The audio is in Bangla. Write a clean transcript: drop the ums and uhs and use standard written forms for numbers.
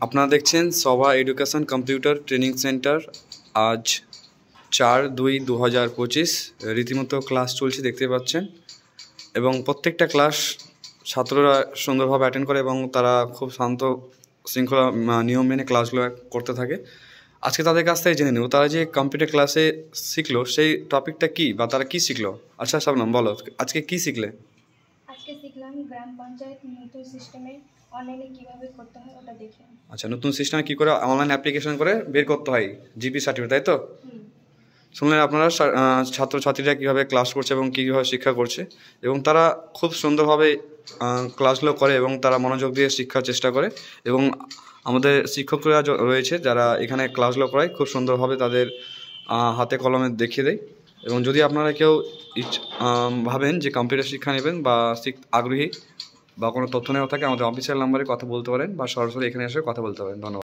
আপনারা দেখছেন সভা এডুকেশন কম্পিউটার ট্রেনিং সেন্টার। আজ 4/2/2025 রীতিমতো ক্লাস চলছে দেখতে পাচ্ছেন, এবং প্রত্যেকটা ক্লাস ছাত্ররা সুন্দরভাবে অ্যাটেন্ড করে এবং তারা খুব শান্ত শৃঙ্খলা নিয়ম মেনে ক্লাসগুলো করতে থাকে। আজকে তাদের কাছ থেকে জেনে নেব তারা যে কম্পিউটার ক্লাসে শিখলো সেই টপিকটা কি বা তারা কি শিখলো। আচ্ছা শাবনম, বলো আজকে কি শিখলে? আজকে শিখলাম গ্রাম পঞ্চায়েত নতুন সিস্টেমে অনলাইনে কিভাবে করতে হয় ওটা দেখলাম। আচ্ছা, নতুন সিস্টেমে কী করে অনলাইন অ্যাপ্লিকেশন করে বের করতে হয় জিপি সার্টিফিকেট, তাই তো? শুনলেন আপনারা ছাত্রছাত্রীরা কীভাবে ক্লাস করছে এবং কীভাবে শিক্ষা করছে, এবং তারা খুব সুন্দরভাবে ক্লাসগুলো করে এবং তারা মনোযোগ দিয়ে শিক্ষার চেষ্টা করে, এবং আমাদের শিক্ষকরা রয়েছে যারা এখানে ক্লাসগুলো করায় খুব সুন্দরভাবে তাদের হাতে কলমে দেখিয়ে দেয়। এবং যদি আপনারা কেউ ভাবেন যে কম্পিউটার শিক্ষা নেবেন বা আগ্রহী বা কোনো তথ্য নেওয়া থাকে, আমাদের অফিসিয়াল নাম্বারে কথা বলতে পারেন বা সরাসরি এখানে এসে কথা বলতে পারেন। ধন্যবাদ।